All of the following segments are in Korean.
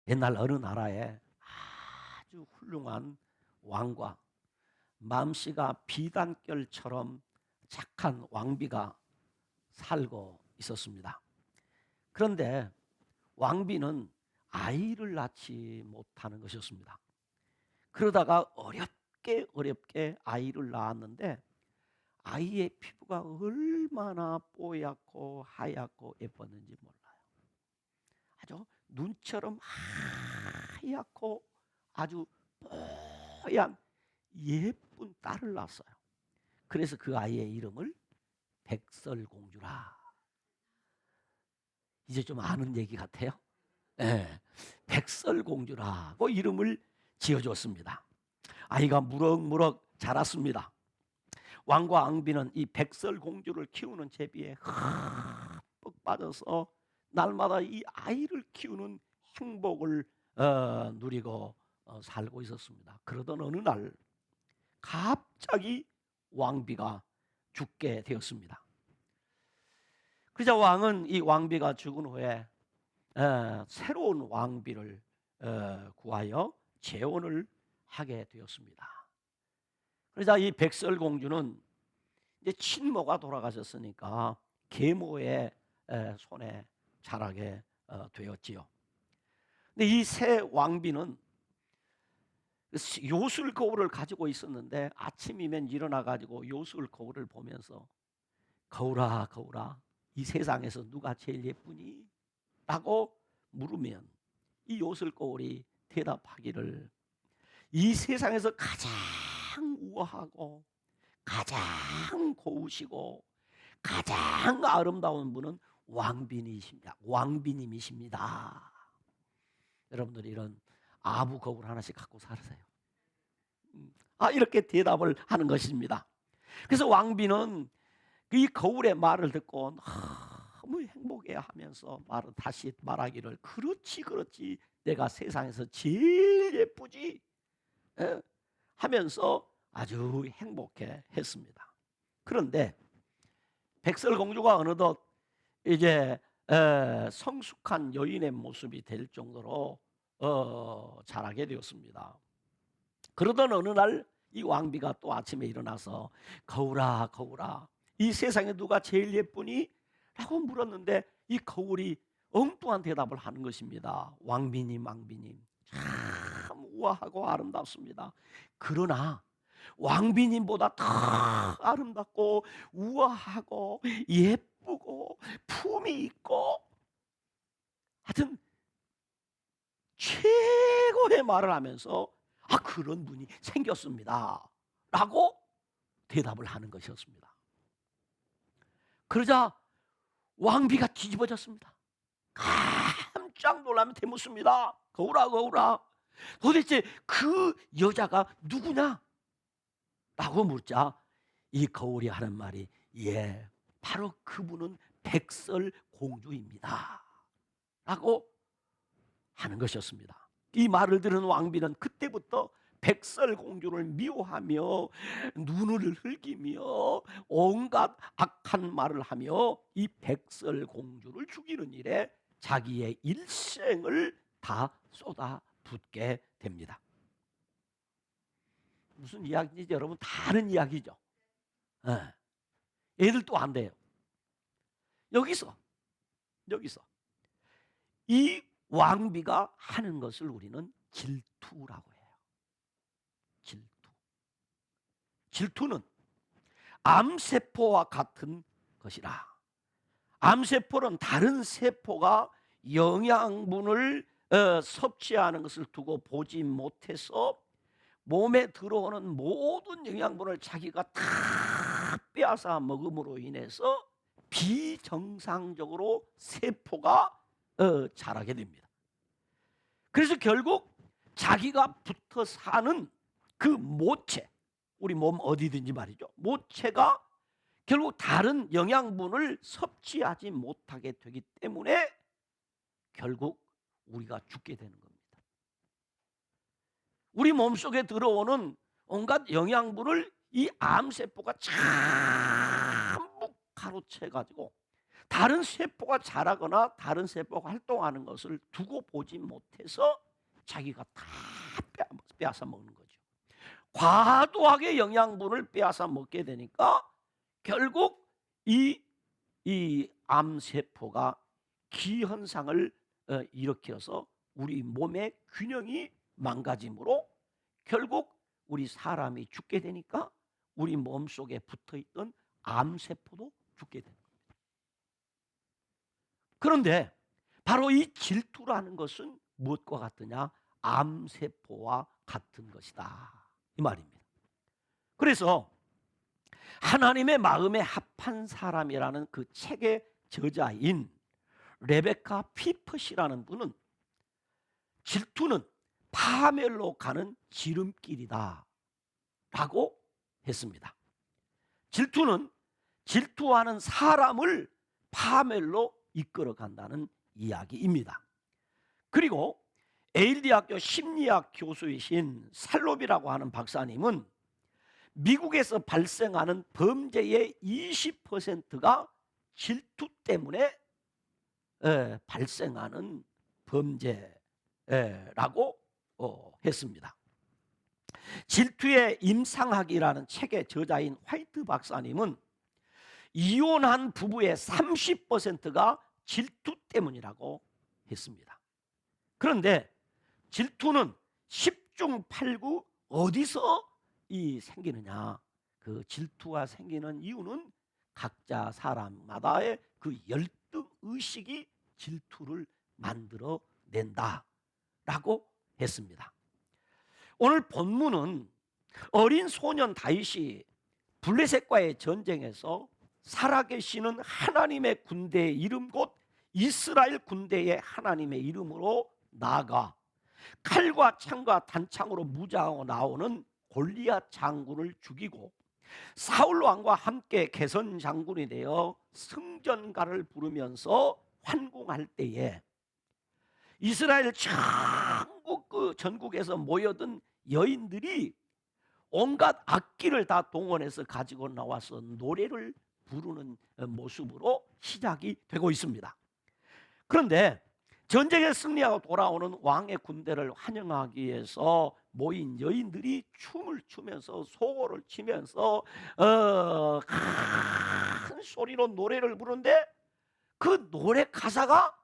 옛날 어느 나라에 아주 훌륭한 왕과 맘씨가 비단결처럼 착한 왕비가 살고 있었습니다. 그런데 왕비는 아이를 낳지 못하는 것이었습니다. 그러다가 어렵게 아이를 낳았는데 아이의 피부가 얼마나 뽀얗고 하얗고 예뻤는지 몰라요. 아주 눈처럼 하얗고 아주 뽀얀 예쁜 딸을 낳았어요. 그래서 그 아이의 이름을 백설공주라. 이제 좀 아는 얘기 같아요. 네, 백설공주라고 이름을 지어줬습니다. 아이가 무럭무럭 자랐습니다. 왕과 왕비는 이 백설공주를 키우는 재미에 흠뻑 빠져서 날마다 이 아이를 키우는 행복을 누리고 살고 있었습니다. 그러던 어느 날 갑자기 왕비가 죽게 되었습니다. 그러자 왕은 이 왕비가 죽은 후에 새로운 왕비를 구하여 재혼을 하게 되었습니다. 그러자 이 백설공주는 이제 친모가 돌아가셨으니까 계모의 손에 자라게 되었지요. 근데 이 새 왕비는 요술 거울을 가지고 있었는데 아침이면 일어나 가지고 요술 거울을 보면서 거울아 거울아 이 세상에서 누가 제일 예쁘니? 라고 물으면 이 요술 거울이 대답하기를 이 세상에서 가장 우아하고 가장 고우시고 가장 아름다운 분은 왕비님이십니다. 왕비님이십니다. 여러분들 이런 아부 거울 하나씩 갖고 살으세요. 이렇게 대답을 하는 것입니다. 그래서 왕비는 이 거울의 말을 듣고 너무 행복해하면서 다시 말하기를 그렇지 내가 세상에서 제일 예쁘지 하면서 아주 행복해 했습니다. 그런데 백설공주가 어느덧 이제 성숙한 여인의 모습이 될 정도로 자라게 되었습니다. 그러던 어느 날 이 왕비가 또 아침에 일어나서 거울아 거울아 이 세상에 누가 제일 예쁘니? 라고 물었는데 이 거울이 엉뚱한 대답을 하는 것입니다. 왕비님 참 우아하고 아름답습니다. 그러나 왕비님보다 더 아름답고 우아하고 예쁘고 품이 있고 하여튼 최고의 말을 하면서 그런 분이 생겼습니다 라고 대답을 하는 것이었습니다. 그러자 왕비가 뒤집어졌습니다. 깜짝 놀라면 되묻습니다. 거울아 도대체 그 여자가 누구냐? 라고 묻자 이 거울이 하는 말이 바로 그분은 백설공주입니다 라고 하는 것이었습니다. 이 말을 들은 왕비는 그때부터 백설공주를 미워하며 눈을 흘기며 온갖 악한 말을 하며 이 백설공주를 죽이는 일에 자기의 일생을 다 쏟아붓게 됩니다. 무슨 이야기인지 여러분 다 아는 이야기죠. 애들도 안 돼요. 여기서 이 왕비가 하는 것을 우리는 질투라고 해요. 질투는 암세포와 같은 것이라. 암세포는 다른 세포가 영양분을 섭취하는 것을 두고 보지 못해서 몸에 들어오는 모든 영양분을 자기가 다 빼앗아 먹음으로 인해서 비정상적으로 세포가 자라게 됩니다. 그래서 결국 자기가 붙어 사는 그 모체, 우리 몸 어디든지 말이죠. 모체가 결국 다른 영양분을 섭취하지 못하게 되기 때문에 결국 우리가 죽게 되는 겁니다. 우리 몸속에 들어오는 온갖 영양분을 이 암세포가 전부 가로채 가지고 다른 세포가 자라거나 다른 세포가 활동하는 것을 두고 보지 못해서 자기가 다 빼앗아 먹는 거죠. 과도하게 영양분을 빼앗아 먹게 되니까 결국 이 암세포가 기현상을 일으켜서 우리 몸의 균형이 망가짐으로 결국 우리 사람이 죽게 되니까 우리 몸속에 붙어있던 암세포도 죽게 됩니다. 그런데 바로 이 질투라는 것은 무엇과 같으냐? 암세포와 같은 것이다, 이 말입니다. 그래서 하나님의 마음에 합한 사람이라는 그 책의 저자인 레베카 피퍼시라는 분은 질투는 파멸로 가는 지름길이다 라고 했습니다. 질투는 질투하는 사람을 파멸로 이끌어 간다는 이야기입니다. 그리고 에일대학교 심리학 교수이신 살롭이라고 하는 박사님은 미국에서 발생하는 범죄의 20%가 질투 때문에 발생하는 범죄라고 했습니다. 질투의 임상학이라는 책의 저자인 화이트 박사님은 이혼한 부부의 30%가 질투 때문이라고 했습니다. 그런데 질투는 10중 8구 어디서 생기느냐? 그 질투가 생기는 이유는 각자 사람마다의 그 열등 의식이 질투를 만들어 낸다라고 했습니다. 오늘 본문은 어린 소년 다윗이 블레셋과의 전쟁에서 살아계시는 하나님의 군대의 이름 곧 이스라엘 군대의 하나님의 이름으로 나아가 칼과 창과 단창으로 무장하고 나오는 골리앗 장군을 죽이고 사울 왕과 함께 개선 장군이 되어 승전가를 부르면서 환궁할 때에 이스라엘 전국에서 모여든 여인들이 온갖 악기를 다 동원해서 가지고 나와서 노래를 부르는 모습으로 시작이 되고 있습니다. 그런데 전쟁에 승리하고 돌아오는 왕의 군대를 환영하기 위해서 모인 여인들이 춤을 추면서 소고를 치면서 큰 소리로 노래를 부르는데 그 노래 가사가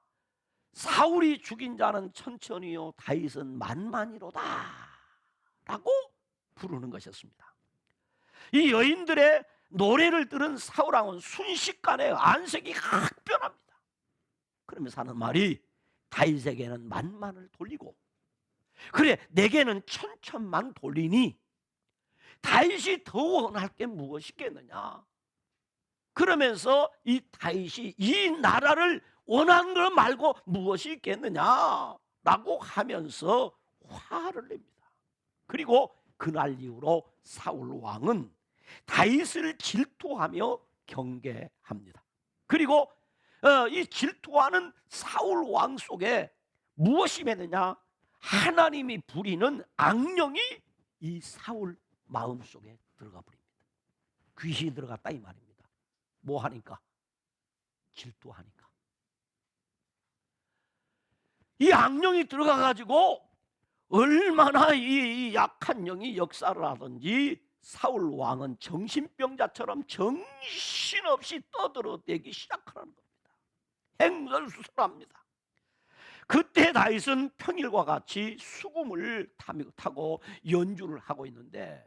사울이 죽인 자는 천천히요 다윗은 만만이로다 라고 부르는 것이었습니다. 이 여인들의 노래를 들은 사울 왕은 순식간에 안색이 확 변합니다. 그러면서 하는 말이 다윗에게는 만만을 돌리고 그래 내게는 천천만 돌리니 다윗이 더 원할 게 무엇이겠느냐? 그러면서 이 다윗이 이 나라를 원하는 것 말고 무엇이 있겠느냐라고 하면서 화를 냅니다. 그리고 그날 이후로 사울 왕은 다윗을 질투하며 경계합니다. 그리고 이 질투하는 사울 왕 속에 무엇이 있느냐? 하나님이 부리는 악령이 이 사울 마음 속에 들어가 버립니다. 귀신이 들어갔다 이 말입니다. 뭐 하니까? 질투하니까. 이 악령이 들어가 가지고 얼마나 이 약한 영이 역사를 하든지 사울 왕은 정신병자처럼 정신없이 떠들어대기 시작하는 겁니다. 행설수설합니다. 그때 다윗은 평일과 같이 수금을 타고 연주를 하고 있는데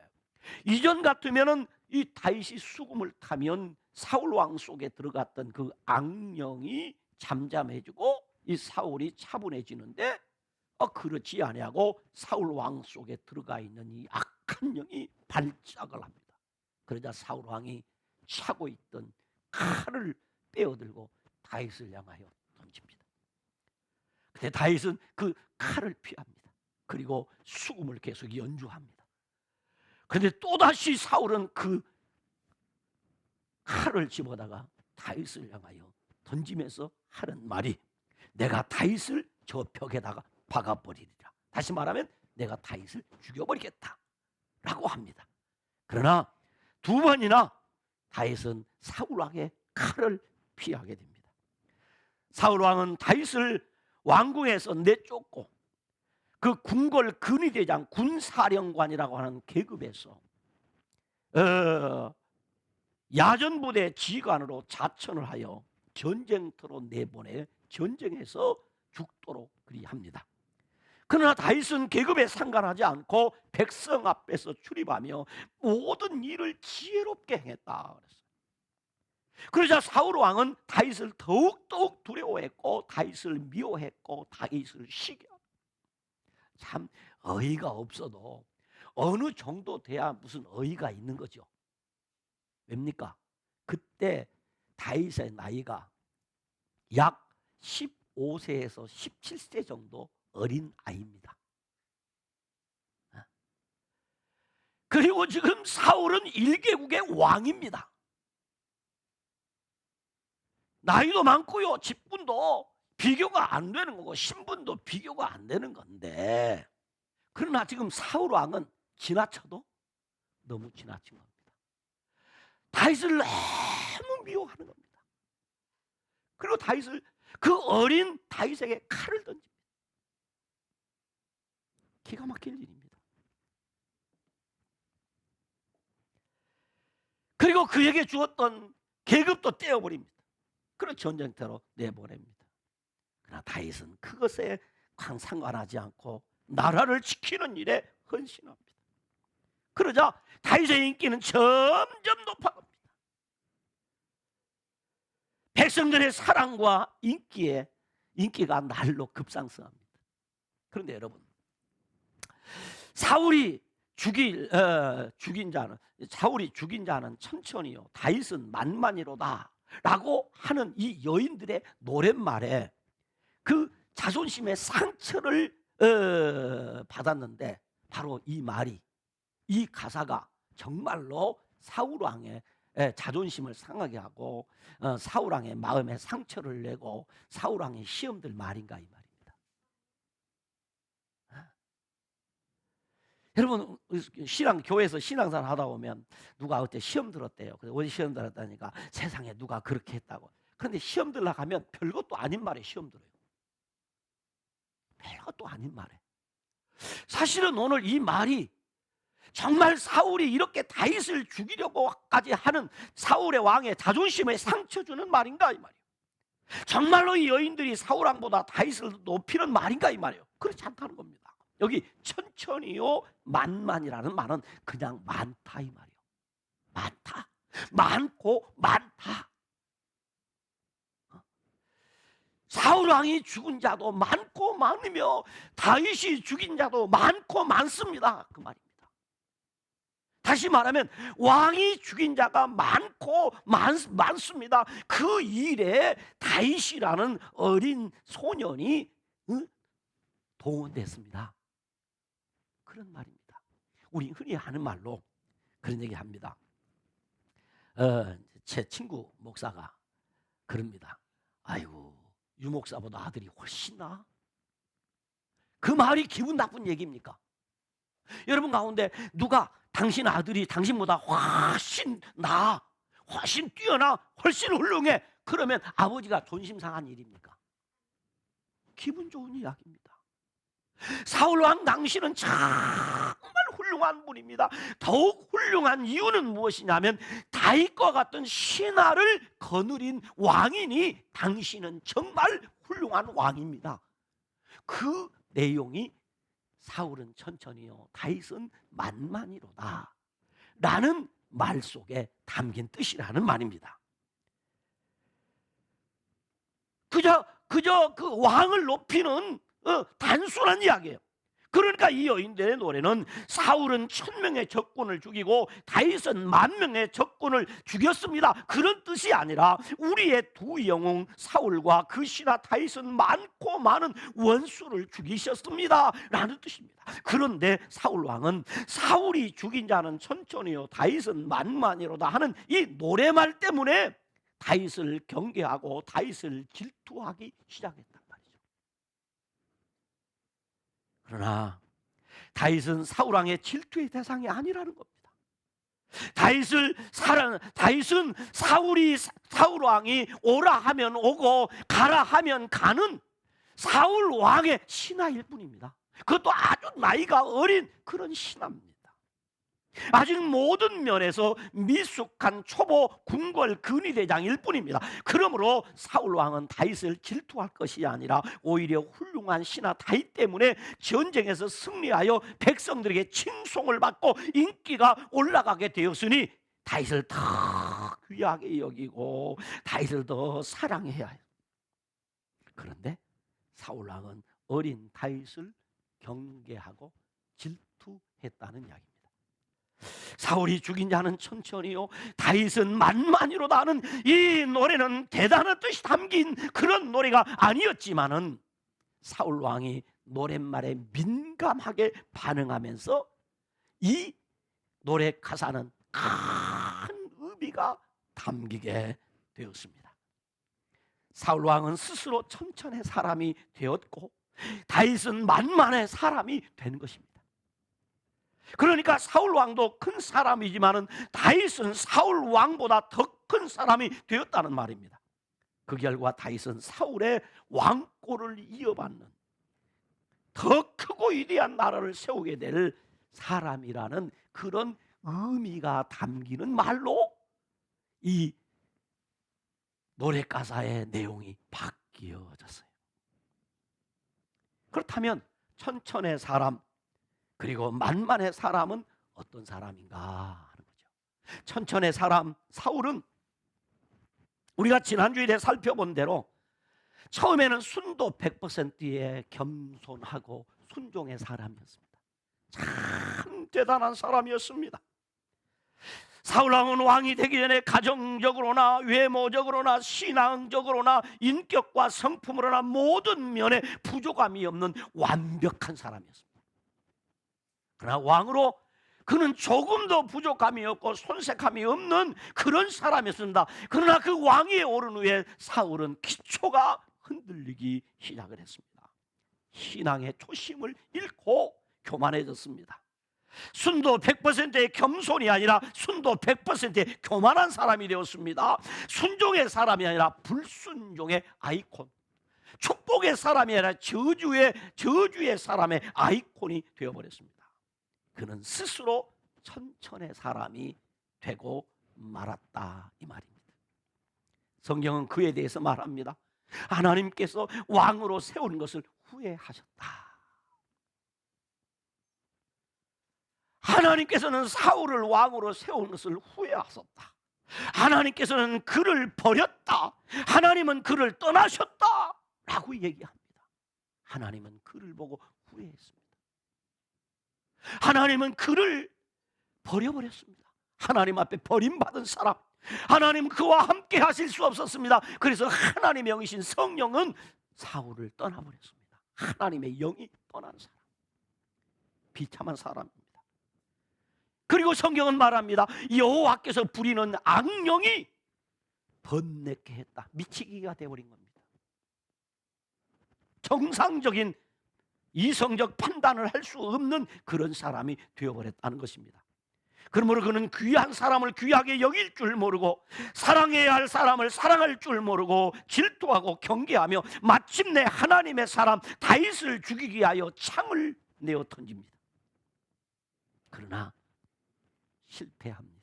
이전 같으면은 이 다윗이 수금을 타면 사울 왕 속에 들어갔던 그 악령이 잠잠해지고 이 사울이 차분해지는데 그렇지 아니하고 사울 왕 속에 들어가 있는 이 악한 영이 발작을 합니다. 그러자 사울 왕이 차고 있던 칼을 빼어들고 다윗을 향하여 던집니다. 그때 다윗은 그 칼을 피합니다. 그리고 수금을 계속 연주합니다. 그런데 또다시 사울은 그 칼을 집어다가 다윗을 향하여 던지면서 하는 말이 내가 다윗을 저 벽에다가 박아버리리라. 다시 말하면 내가 다윗을 죽여버리겠다 라고 합니다. 그러나 두 번이나 다윗은 사울 왕의 칼을 피하게 됩니다. 사울 왕은 다윗을 왕궁에서 내쫓고 그 궁궐 근위대장 군사령관이라고 하는 계급에서 야전부대 지휘관으로 자천을 하여 전쟁터로 내보내 전쟁에서 죽도록 그리합니다. 그러나 다윗은 계급에 상관하지 않고 백성 앞에서 출입하며 모든 일을 지혜롭게 행했다 그랬어요. 그러자 사울 왕은 다윗을 더욱 두려워했고 다윗을 미워했고 다윗을 시기하고, 참 어이가 없어도 어느 정도 돼야 무슨 어이가 있는 거죠. 왜입니까? 그때 다윗의 나이가 약 15세에서 17세 정도 어린 아이입니다. 그리고 지금 사울은 1개국의 왕입니다. 나이도 많고요, 직분도 비교가 안 되는 거고 신분도 비교가 안 되는 건데, 그러나 지금 사울 왕은 지나쳐도 너무 지나친 겁니다. 다윗을 너무 미워하는 겁니다. 그리고 다윗을, 그 어린 다윗에게 칼을 던집니다. 기가 막힐 일입니다. 그리고 그에게 주었던 계급도 떼어버립니다. 그리고 전쟁터로 내보냅니다. 그러나 다윗은 그것에 상관하지 않고 나라를 지키는 일에 헌신합니다. 그러자 다윗의 인기는 점점 높아갑니다. 백성들의 사랑과 인기가 날로 급상승합니다. 그런데 여러분, 사울이 죽인 자는 천천히요 다윗은 만만이로다 라고 하는 이 여인들의 노랫말에 그 자존심의 상처를 받았는데, 바로 이 말이, 이 가사가 정말로 사울 왕의 자존심을 상하게 하고 사울 왕의 마음에 상처를 내고 사울 왕의 시험들 말인가 이 말입니다. 여러분, 교회에서 신앙생활 하다 보면 누가 그때 시험 들었대요. 그래서 어디 시험 들었다니까 세상에 누가 그렇게 했다고. 그런데 시험 들으러 가면 별것도 아닌 말에 시험 들어요. 별것도 아닌 말에. 사실은 오늘 이 말이 정말 사울이 이렇게 다윗을 죽이려고까지 하는 사울의 왕의 자존심에 상처 주는 말인가 이 말이에요. 정말로 이 여인들이 사울 왕보다 다윗을 높이는 말인가 이 말이에요. 그렇지 않다는 겁니다. 여기 천천히요 만만이라는 말은 그냥 많다 이 말이에요. 많다, 많고 많다. 사울 왕이 죽은 자도 많고 많으며 다윗이 죽인 자도 많고 많습니다. 그 말입니다. 다시 말하면 왕이 죽인 자가 많고 많습니다. 그 일에 다윗이라는 어린 소년이 동원됐습니다. 그런 말입니다. 우리 흔히 하는 말로 그런 얘기 합니다. 제 친구 목사가 그럽니다. 아이고, 유 목사보다 아들이 훨씬 나아. 그 말이 기분 나쁜 얘기입니까? 여러분 가운데 누가 당신 아들이 당신보다 훨씬 나아, 훨씬 뛰어나, 훨씬 훌륭해, 그러면 아버지가 존심 상한 일입니까? 기분 좋은 이야기입니다. 사울 왕 당신은 정말 훌륭한 분입니다. 더욱 훌륭한 이유는 무엇이냐면 다윗과 같은 신하를 거느린 왕이니 당신은 정말 훌륭한 왕입니다. 그 내용이 사울은 천천히요 다윗은 만만이로다 라는 말 속에 담긴 뜻이라는 말입니다. 그저 그 왕을 높이는 단순한 이야기예요. 그러니까 이 여인들의 노래는 사울은 1000명의 적군을 죽이고 다윗은 10,000명의 적군을 죽였습니다, 그런 뜻이 아니라 우리의 두 영웅 사울과 그 신하 다윗은 많고 많은 원수를 죽이셨습니다 라는 뜻입니다. 그런데 사울 왕은 사울이 죽인 자는 천천히요 다윗은 만만이로다 하는 이 노래말 때문에 다윗을 경계하고 다윗을 질투하기 시작했단 말이죠. 그러나 다윗은 사울 왕의 질투의 대상이 아니라는 겁니다. 다윗은 사울 왕이 오라 하면 오고 가라 하면 가는 사울 왕의 신하일 뿐입니다. 그것도 아주 나이가 어린 그런 신하입니다. 아직 모든 면에서 미숙한 초보 궁궐 근위대장일 뿐입니다. 그러므로 사울 왕은 다윗을 질투할 것이 아니라 오히려 훌륭한 신하 다윗 때문에 전쟁에서 승리하여 백성들에게 칭송을 받고 인기가 올라가게 되었으니 다윗을 더 귀하게 여기고 다윗을 더 사랑해야 해요. 그런데 사울 왕은 어린 다윗을 경계하고 질투했다는 이야기입니다. 사울이 죽인 자는 천천히요, 다윗은 만만히로다 하는 이 노래는 대단한 뜻이 담긴 그런 노래가 아니었지만은 사울 왕이 노랫말에 민감하게 반응하면서 이 노래 가사는 큰 의미가 담기게 되었습니다. 사울 왕은 스스로 천천의 사람이 되었고 다윗은 만만의 사람이 된 것입니다. 그러니까 사울 왕도 큰 사람이지만은 다윗은 사울 왕보다 더 큰 사람이 되었다는 말입니다. 그 결과 다윗은 사울의 왕권을 이어받는 더 크고 위대한 나라를 세우게 될 사람이라는 그런 의미가 담기는 말로 이 노래 가사의 내용이 바뀌어졌어요. 그렇다면 천천의 사람 그리고 만만의 사람은 어떤 사람인가 하는 거죠. 천천의 사람 사울은 우리가 지난주에 살펴본 대로 처음에는 순도 100%의 겸손하고 순종의 사람이었습니다. 참 대단한 사람이었습니다. 사울왕은 왕이 되기 전에 가정적으로나 외모적으로나 신앙적으로나 인격과 성품으로나 모든 면에 부족함이 없는 완벽한 사람이었습니다. 그러나 왕으로 그는 조금도 부족함이 없고 손색함이 없는 그런 사람이었습니다. 그러나 그 왕위에 오른 후에 사울은 기초가 흔들리기 시작을 했습니다. 신앙의 초심을 잃고 교만해졌습니다. 순도 100%의 겸손이 아니라 순도 100%의 교만한 사람이 되었습니다. 순종의 사람이 아니라 불순종의 아이콘, 축복의 사람이 아니라 저주의 사람의 아이콘이 되어버렸습니다. 그는 스스로 천천의 사람이 되고 말았다 이 말입니다. 성경은 그에 대해서 말합니다. 하나님께서 왕으로 세운 것을 후회하셨다. 하나님께서는 사울을 왕으로 세운 것을 후회하셨다. 하나님께서는 그를 버렸다. 하나님은 그를 떠나셨다 라고 얘기합니다. 하나님은 그를 보고 후회했습니다. 하나님은 그를 버려버렸습니다. 하나님 앞에 버림받은 사람, 하나님 그와 함께 하실 수 없었습니다. 그래서 하나님의 영이신 성령은 사울을 떠나버렸습니다. 하나님의 영이 떠난 사람, 비참한 사람입니다. 그리고 성경은 말합니다. 여호와께서 부리는 악령이 번뇌케 했다. 미치기가 되어버린 겁니다. 정상적인 이성적 판단을 할 수 없는 그런 사람이 되어버렸다는 것입니다. 그러므로 그는 귀한 사람을 귀하게 여길 줄 모르고 사랑해야 할 사람을 사랑할 줄 모르고 질투하고 경계하며 마침내 하나님의 사람 다윗을 죽이기 위하여 창을 내어 던집니다. 그러나 실패합니다.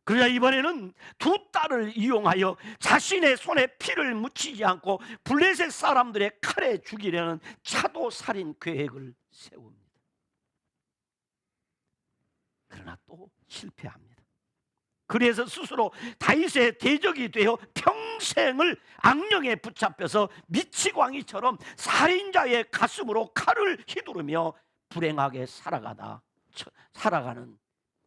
그러자 이번에는 두 딸을 이용하여 자신의 손에 피를 묻히지 않고 블레셋 사람들의 칼에 죽이려는 차도살인 계획을 세웁니다. 그러나 또 실패합니다. 그래서 스스로 다윗의 대적이 되어 평생을 악령에 붙잡혀서 미치광이처럼 살인자의 가슴으로 칼을 휘두르며 불행하게 살아가는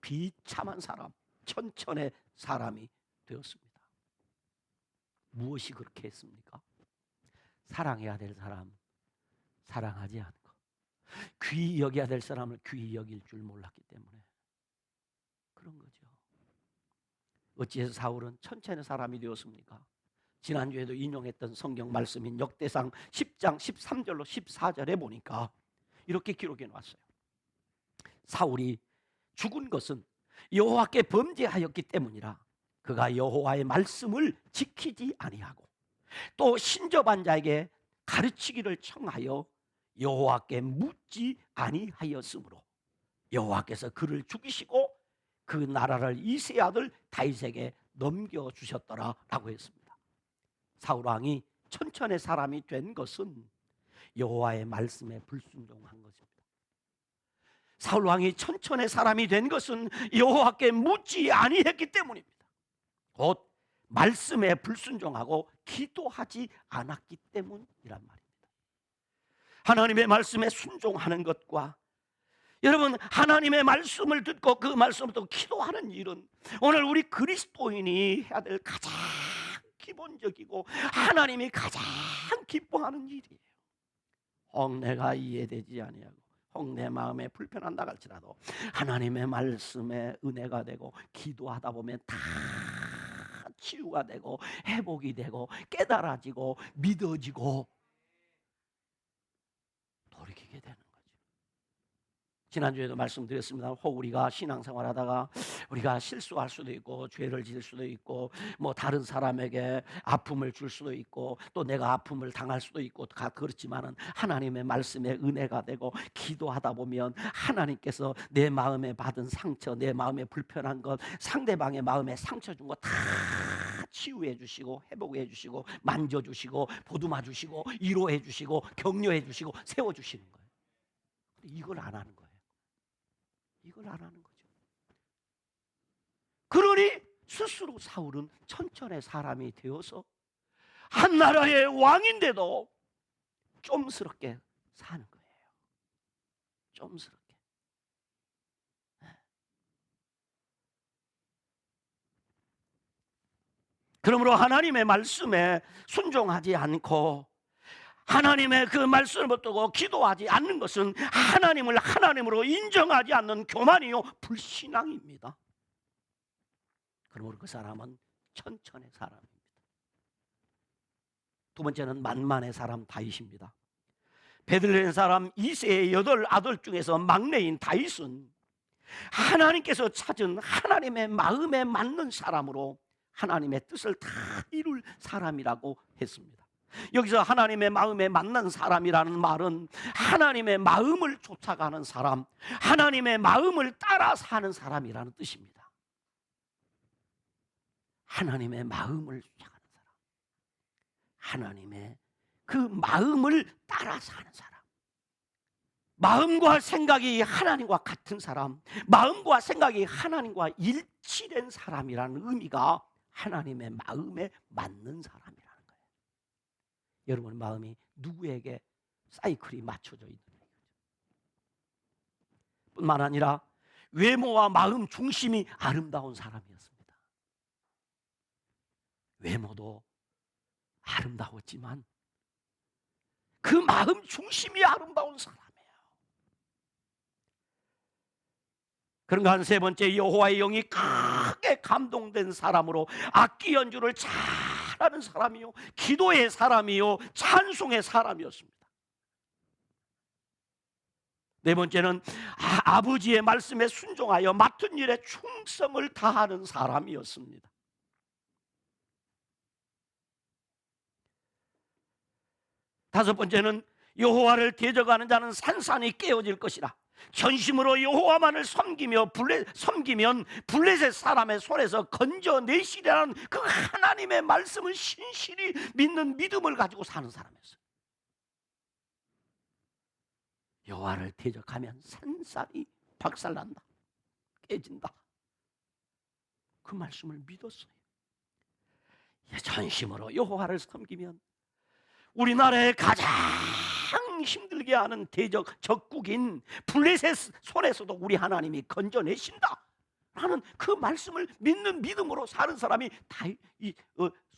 비참한 사람, 천천의 사람이 되었습니다. 무엇이 그렇게 했습니까? 사랑해야 될 사람 사랑하지 않고 귀히 여겨야 될 사람을 귀히 여길 줄 몰랐기 때문에 그런 거죠. 어찌해서 사울은 천천의 사람이 되었습니까? 지난주에도 인용했던 성경 말씀인 역대상 10장 13절로 14절에 보니까 이렇게 기록해 놨어요. 사울이 죽은 것은 여호와께 범죄하였기 때문이라. 그가 여호와의 말씀을 지키지 아니하고 또 신접한 자에게 가르치기를 청하여 여호와께 묻지 아니하였으므로 여호와께서 그를 죽이시고 그 나라를 이새의 아들 다윗에게 넘겨주셨더라라고 했습니다. 사울 왕이 천천의 사람이 된 것은 여호와의 말씀에 불순종한 것입니다. 사울 왕이 천천의 사람이 된 것은 여호와께 묻지 아니했기 때문입니다. 곧 말씀에 불순종하고 기도하지 않았기 때문이란 말입니다. 하나님의 말씀에 순종하는 것과 여러분 하나님의 말씀을 듣고 그 말씀을 또 기도하는 일은 오늘 우리 그리스도인이 해야 될 가장 기본적이고 하나님이 가장 기뻐하는 일이에요. 혹 내가 이해되지 아니하고 혹 내 마음에 불편한다 할지라도 하나님의 말씀에 은혜가 되고 기도하다 보면 다 치유가 되고 회복이 되고 깨달아지고 믿어지고 돌이키게 되는 거죠. 지난주에도 말씀드렸습니다. 혹 우리가 신앙생활하다가 우리가 실수할 수도 있고 죄를 지을 수도 있고 뭐 다른 사람에게 아픔을 줄 수도 있고 또 내가 아픔을 당할 수도 있고 그렇지만은 하나님의 말씀에 은혜가 되고 기도하다 보면 하나님께서 내 마음에 받은 상처, 내 마음에 불편한 것, 상대방의 마음에 상처 준 거 다 치유해 주시고 회복해 주시고 만져 주시고 보듬어 주시고 위로해 주시고 격려해 주시고 세워 주시는 거예요. 이걸 안 하는 거예요. 이걸 안 하는 거죠. 그러니 스스로 사울은 천천의 사람이 되어서 한 나라의 왕인데도 좀스럽게 사는 거예요. 좀스럽게. 그러므로 하나님의 말씀에 순종하지 않고 하나님의 그 말씀을 붙들고 기도하지 않는 것은 하나님을 하나님으로 인정하지 않는 교만이요 불신앙입니다. 그러므로 그 사람은 천천의 사람입니다. 두 번째는 만만의 사람 다윗입니다. 베들레헴 사람 이새의 8 아들 중에서 막내인 다윗은 하나님께서 찾은 하나님의 마음에 맞는 사람으로 하나님의 뜻을 다 이룰 사람이라고 했습니다. 여기서 하나님의 마음에 맞는 사람이라는 말은 하나님의 마음을 쫓아가는 사람, 하나님의 마음을 따라 사는 사람이라는 뜻입니다. 하나님의 마음을 쫓아가는 사람, 하나님의 그 마음을 따라 사는 사람, 마음과 생각이 하나님과 같은 사람, 마음과 생각이 하나님과 일치된 사람이라는 의미가 하나님의 마음에 맞는 사람이라는 거예요. 여러분 마음이 누구에게 사이클이 맞춰져 있는 거죠. 뿐만 아니라 외모와 마음 중심이 아름다운 사람이었습니다. 외모도 아름다웠지만 그 마음 중심이 아름다운 사람이에요. 그런가 한 세 번째, 여호와의 영이 크게 감동된 사람으로 악기 연주를 잘하는 사람이요 기도의 사람이요 찬송의 사람이었습니다. 네 번째는 아버지의 말씀에 순종하여 맡은 일에 충성을 다하는 사람이었습니다. 다섯 번째는 여호와를 대적하는 자는 산산이 깨어질 것이라. 전심으로 여호와만을 섬기면 블레셋 사람의 손에서 건져내시라는 그 하나님의 말씀을 신실히 믿는 믿음을 가지고 사는 사람이었어요. 여호와를 대적하면 산산이 박살난다, 깨진다. 그 말씀을 믿었어요. 전심으로 여호와를 섬기면 우리나라의 가장 힘들게 하는 대적 적국인 블레셋 손에서도 우리 하나님이 건져내신다 라는 그 말씀을 믿는 믿음으로 사는 사람이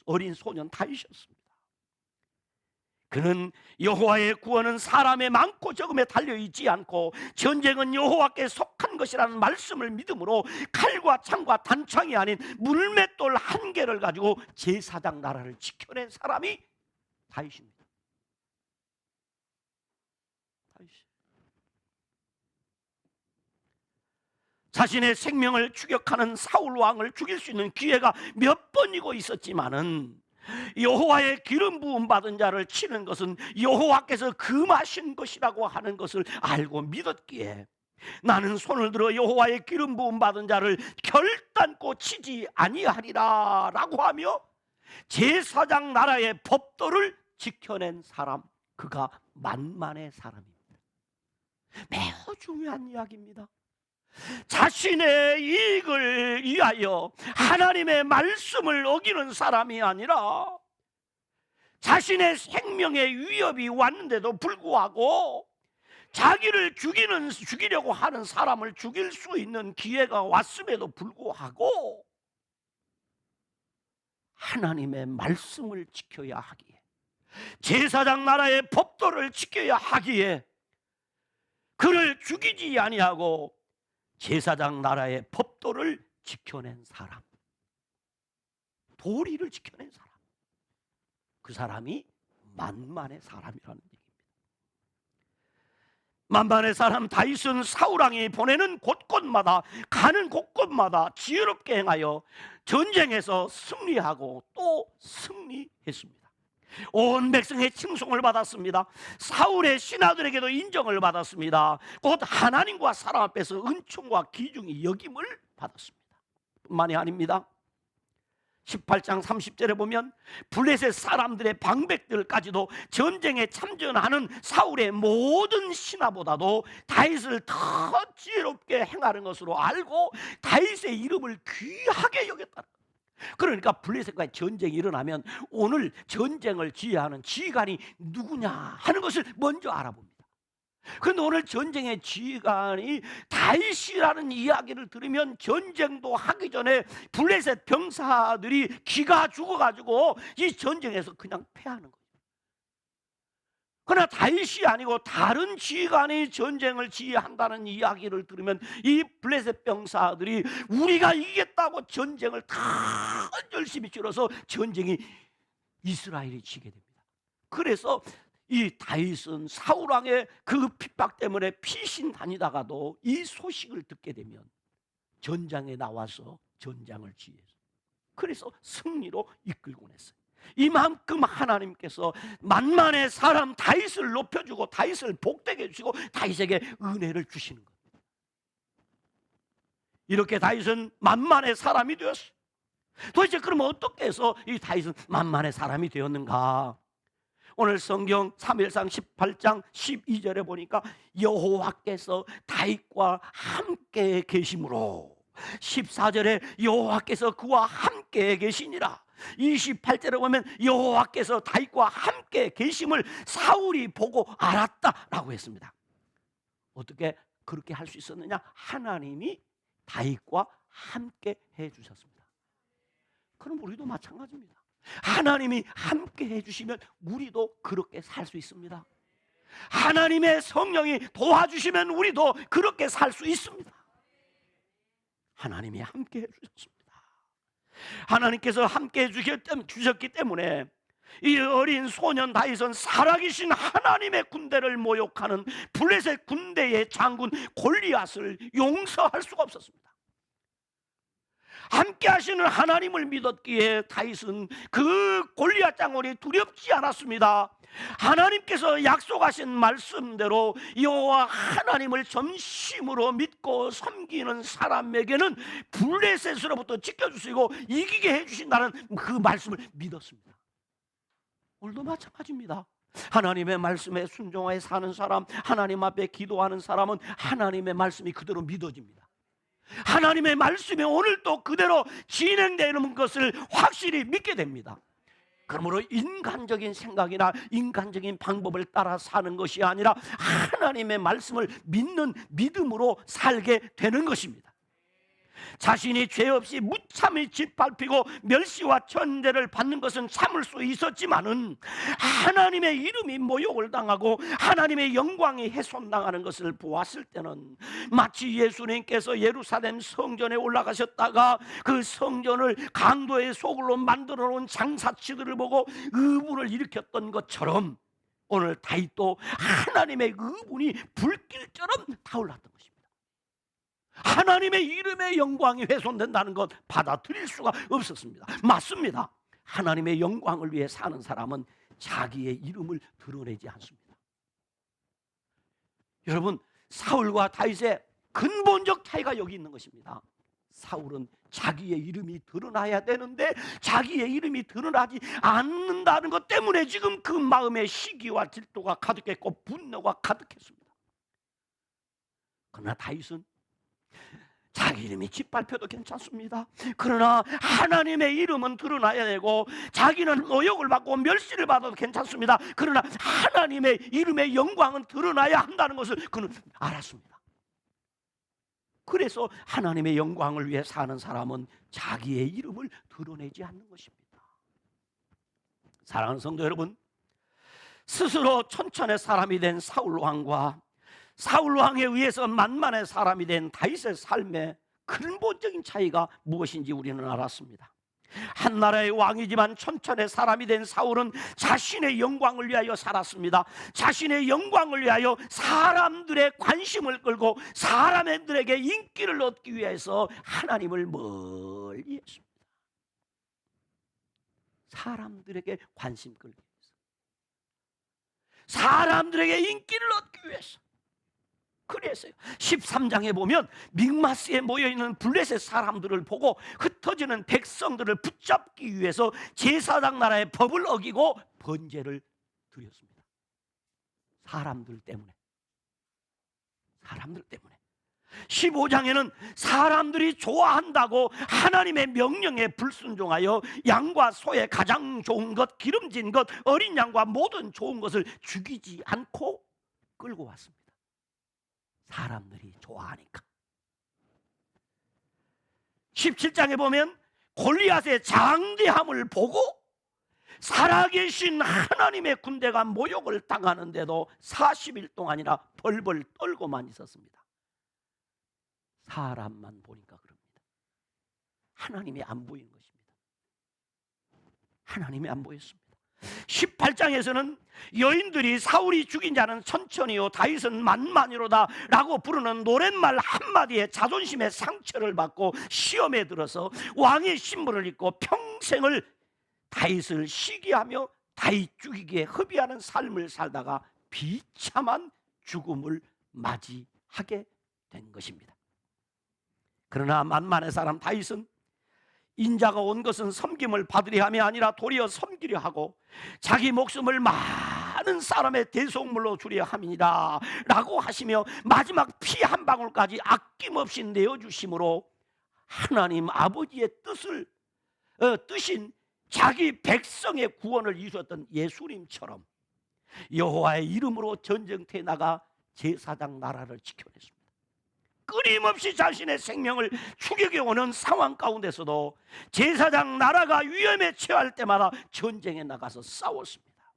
어린 소년 다윗이었습니다. 그는 여호와의 구원은 사람의 많고 적음에 달려있지 않고 전쟁은 여호와께 속한 것이라는 말씀을 믿음으로 칼과 창과 단창이 아닌 물맷돌 한 개를 가지고 제사장 나라를 지켜낸 사람이 다윗입니다. 자신의 생명을 추격하는 사울 왕을 죽일 수 있는 기회가 몇 번이고 있었지만은 여호와의 기름 부음 받은 자를 치는 것은 여호와께서 금하신 것이라고 하는 것을 알고 믿었기에 나는 손을 들어 여호와의 기름 부음 받은 자를 결단코 치지 아니하리라 라고 하며 제사장 나라의 법도를 지켜낸 사람, 그가 만만의 사람입니다. 매우 중요한 이야기입니다. 자신의 이익을 위하여 하나님의 말씀을 어기는 사람이 아니라 자신의 생명에 위협이 왔는데도 불구하고 자기를 죽이려고 하는 사람을 죽일 수 있는 기회가 왔음에도 불구하고 하나님의 말씀을 지켜야 하기에, 제사장 나라의 법도를 지켜야 하기에 그를 죽이지 아니하고 제사장 나라의 법도를 지켜낸 사람, 도리를 지켜낸 사람, 그 사람이 만만의 사람이라는 얘기입니다. 만만의 사람 다윗은 사울왕이 보내는 곳곳마다, 가는 곳곳마다 지혜롭게 행하여 전쟁에서 승리하고 또 승리했습니다. 온 백성의 칭송을 받았습니다. 사울의 신하들에게도 인정을 받았습니다. 곧 하나님과 사람 앞에서 은총과 기중이 여김을 받았습니다. 뿐만이 아닙니다. 18장 30절에 보면 블레셋 사람들의 방백들까지도 전쟁에 참전하는 사울의 모든 신하보다도 다윗을 더 지혜롭게 행하는 것으로 알고 다윗의 이름을 귀하게 여겼다. 그러니까 블레셋과의 전쟁이 일어나면 오늘 전쟁을 지휘하는 지휘관이 누구냐 하는 것을 먼저 알아봅니다. 그런데 오늘 전쟁의 지휘관이 다윗이라는 이야기를 들으면 전쟁도 하기 전에 블레셋 병사들이 기가 죽어가지고 이 전쟁에서 그냥 패하는 거예요. 그러나 다윗이 아니고 다른 지휘관이 전쟁을 지휘한다는 이야기를 들으면 이 블레셋 병사들이 우리가 이기겠다고 전쟁을 다 열심히 치러서 전쟁이 이스라엘이 지게 됩니다. 그래서 이 다윗은 사울왕의 그 핍박 때문에 피신 다니다가도 이 소식을 듣게 되면 전장에 나와서 전장을 지휘해서 그래서 승리로 이끌곤 했어요. 이만큼 하나님께서 만만의 사람 다윗을 높여주고 다윗을 복되게 해주시고 다윗에게 은혜를 주시는 겁니다. 이렇게 다윗은 만만의 사람이 되었어요. 도대체 그럼 어떻게 해서 이 다윗은 만만의 사람이 되었는가? 오늘 성경 사무엘상 18장 12절에 보니까 여호와께서 다윗과 함께 계심으로, 14절에 여호와께서 그와 함께 계시니라, 28절에 보면 여호와께서 다윗과 함께 계심을 사울이 보고 알았다라고 했습니다. 어떻게 그렇게 할 수 있었느냐? 하나님이 다윗과 함께 해주셨습니다. 그럼 우리도 마찬가지입니다. 하나님이 함께 해주시면 우리도 그렇게 살 수 있습니다. 하나님의 성령이 도와주시면 우리도 그렇게 살 수 있습니다. 하나님이 함께 해주셨습니다. 하나님께서 함께 해주셨기 때문에 이 어린 소년 다윗은 살아계신 하나님의 군대를 모욕하는 블레셋 군대의 장군 골리앗을 용서할 수가 없었습니다. 함께 하시는 하나님을 믿었기에 다윗은 그 골리앗 장군이 두렵지 않았습니다. 하나님께서 약속하신 말씀대로 여호와 하나님을 전심으로 믿고 섬기는 사람에게는 블레셋으로부터 지켜주시고 이기게 해주신다는 그 말씀을 믿었습니다. 오늘도 마찬가지입니다. 하나님의 말씀에 순종하여 사는 사람, 하나님 앞에 기도하는 사람은 하나님의 말씀이 그대로 믿어집니다. 하나님의 말씀이 오늘도 그대로 진행되는 것을 확실히 믿게 됩니다. 그러므로 인간적인 생각이나 인간적인 방법을 따라 사는 것이 아니라 하나님의 말씀을 믿는 믿음으로 살게 되는 것입니다. 자신이 죄 없이 무참히 짓밟히고 멸시와 천대를 받는 것은 참을 수 있었지만은 하나님의 이름이 모욕을 당하고 하나님의 영광이 훼손당하는 것을 보았을 때는 마치 예수님께서 예루살렘 성전에 올라가셨다가 그 성전을 강도의 소굴로 만들어 놓은 장사치들을 보고 의문을 일으켰던 것처럼 오늘 다윗도 하나님의 의문이 불길처럼 타올랐던 것입니다. 하나님의 이름의 영광이 훼손된다는 것 받아들일 수가 없었습니다. 맞습니다. 하나님의 영광을 위해 사는 사람은 자기의 이름을 드러내지 않습니다. 여러분, 사울과 다윗의 근본적 차이가 여기 있는 것입니다. 사울은 자기의 이름이 드러나야 되는데 자기의 이름이 드러나지 않는다는 것 때문에 지금 그 마음에 시기와 질투가 가득했고 분노가 가득했습니다. 그러나 다윗은 자기 이름이 짓밟혀도 괜찮습니다. 그러나 하나님의 이름은 드러나야 되고 자기는 모욕을 받고 멸시를 받아도 괜찮습니다. 그러나 하나님의 이름의 영광은 드러나야 한다는 것을 그는 알았습니다. 그래서 하나님의 영광을 위해 사는 사람은 자기의 이름을 드러내지 않는 것입니다. 사랑하는 성도 여러분, 스스로 천천의 사람이 된 사울왕과 사울왕에 의해서 만만의 사람이 된 다윗의 삶의 근본적인 차이가 무엇인지 우리는 알았습니다. 한 나라의 왕이지만 천천의 사람이 된 사울은 자신의 영광을 위하여 살았습니다. 자신의 영광을 위하여 사람들의 관심을 끌고 사람들에게 인기를 얻기 위해서 하나님을 멀리 했습니다. 사람들에게 관심 끌기 위해서, 사람들에게 인기를 얻기 위해서. 그래서요, 13장에 보면 믹마스에 모여있는 블레셋 사람들을 보고 흩어지는 백성들을 붙잡기 위해서 제사장 나라의 법을 어기고 번제를 드렸습니다. 사람들 때문에. 15장에는 사람들이 좋아한다고 하나님의 명령에 불순종하여 양과 소의 가장 좋은 것, 기름진 것, 어린 양과 모든 좋은 것을 죽이지 않고 끌고 왔습니다. 사람들이 좋아하니까. 17장에 보면 골리앗의 장대함을 보고 살아계신 하나님의 군대가 모욕을 당하는데도 40일 동안이나 벌벌 떨고만 있었습니다. 사람만 보니까 그럽니다. 하나님이 안 보이는 것입니다. 하나님이 안 보였습니다. 18장에서는 여인들이 사울이 죽인 자는 천천히요 다윗은 만만이로다 라고 부르는 노랫말 한마디에 자존심의 상처를 받고 시험에 들어서 왕의 신분을 입고 평생을 다윗을 시기하며 다윗 죽이기에 허비하는 삶을 살다가 비참한 죽음을 맞이하게 된 것입니다. 그러나 만만의 사람 다윗은 인자가 온 것은 섬김을 받으려 함이 아니라 도리어 섬기려 하고 자기 목숨을 많은 사람의 대속물로 주려 함이니라 라고 하시며 마지막 피 한 방울까지 아낌없이 내어주심으로 하나님 아버지의 뜻인 자기 백성의 구원을 이루었던 예수님처럼 여호와의 이름으로 전쟁터에 나가 제사장 나라를 지켜냈습니다. 끊임없이 자신의 생명을 추격해 오는 상황 가운데서도 제사장 나라가 위험에 처할 때마다 전쟁에 나가서 싸웠습니다.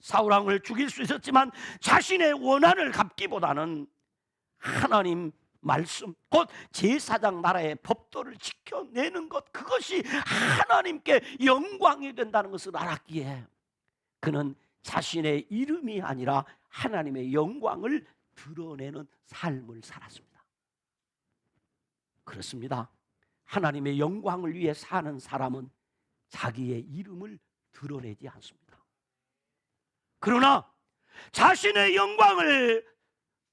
사울왕을 죽일 수 있었지만 자신의 원한을 갚기보다는 하나님 말씀, 곧 제사장 나라의 법도를 지켜내는 것, 그것이 하나님께 영광이 된다는 것을 알았기에 그는 자신의 이름이 아니라 하나님의 영광을 드러내는 삶을 살았습니다. 그렇습니다. 하나님의 영광을 위해 사는 사람은 자기의 이름을 드러내지 않습니다. 그러나 자신의 영광을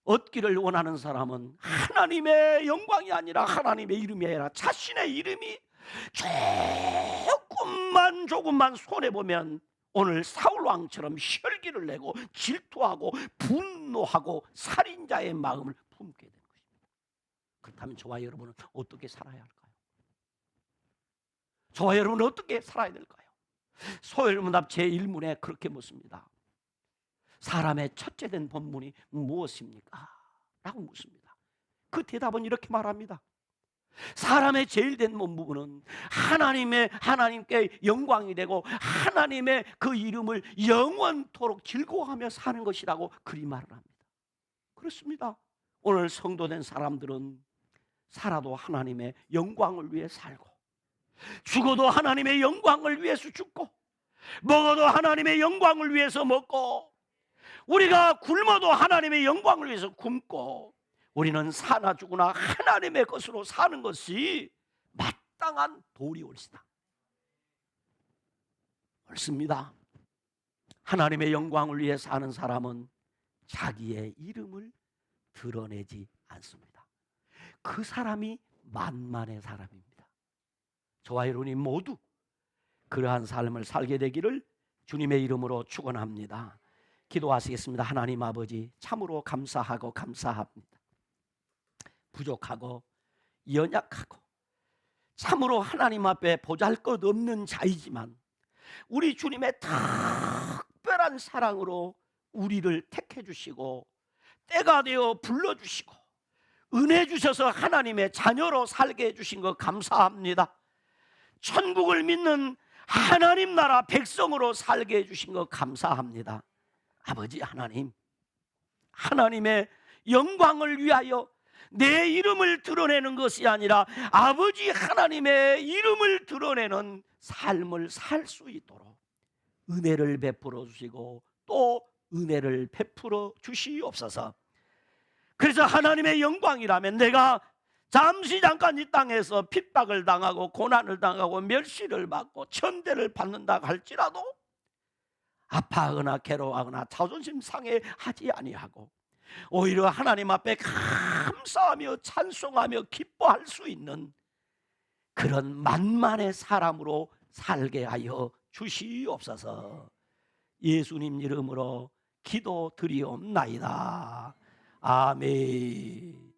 얻기를 원하는 사람은 하나님의 영광이 아니라 하나님의 이름이 아니라 자신의 이름이 조금만 손해보면 오늘 사울왕처럼 혈기를 내고 질투하고 분노하고 살인자의 마음을 품게 되는 것입니다. 그렇다면 저와 여러분은 어떻게 살아야 할까요? 저와 여러분은 어떻게 살아야 될까요? 소열문답 제1문에 그렇게 묻습니다. 사람의 첫째 된 본분이 무엇입니까? 라고 묻습니다. 그 대답은 이렇게 말합니다. 사람의 제일 된 본분은 하나님께 영광이 되고 하나님의 그 이름을 영원토록 즐거워하며 사는 것이라고 그리 말을 합니다. 그렇습니다. 오늘 성도된 사람들은 살아도 하나님의 영광을 위해 살고 죽어도 하나님의 영광을 위해서 죽고 먹어도 하나님의 영광을 위해서 먹고 우리가 굶어도 하나님의 영광을 위해서 굶고 우리는 사나 죽으나 하나님의 것으로 사는 것이 마땅한 도리올시다. 옳습니다. 하나님의 영광을 위해 사는 사람은 자기의 이름을 드러내지 않습니다. 그 사람이 만만의 사람입니다. 저와 여러분이 모두 그러한 삶을 살게 되기를 주님의 이름으로 축원합니다. 기도하시겠습니다. 하나님 아버지, 참으로 감사하고 감사합니다. 부족하고 연약하고 참으로 하나님 앞에 보잘것없는 자이지만 우리 주님의 특별한 사랑으로 우리를 택해 주시고 때가 되어 불러주시고 은혜 주셔서 하나님의 자녀로 살게 해주신 것 감사합니다. 천국을 믿는 하나님 나라 백성으로 살게 해주신 것 감사합니다. 아버지 하나님, 하나님의 영광을 위하여 내 이름을 드러내는 것이 아니라 아버지 하나님의 이름을 드러내는 삶을 살 수 있도록 은혜를 베풀어 주시고 또 은혜를 베풀어 주시옵소서. 그래서 하나님의 영광이라면 내가 잠시 잠깐 이 땅에서 핍박을 당하고 고난을 당하고 멸시를 받고 천대를 받는다 할지라도 아파하거나 괴로워하거나 자존심 상해하지 아니하고 오히려 하나님 앞에 감사하며 찬송하며 기뻐할 수 있는 그런 만만의 사람으로 살게 하여 주시옵소서. 예수님 이름으로 기도드리옵나이다. 아멘.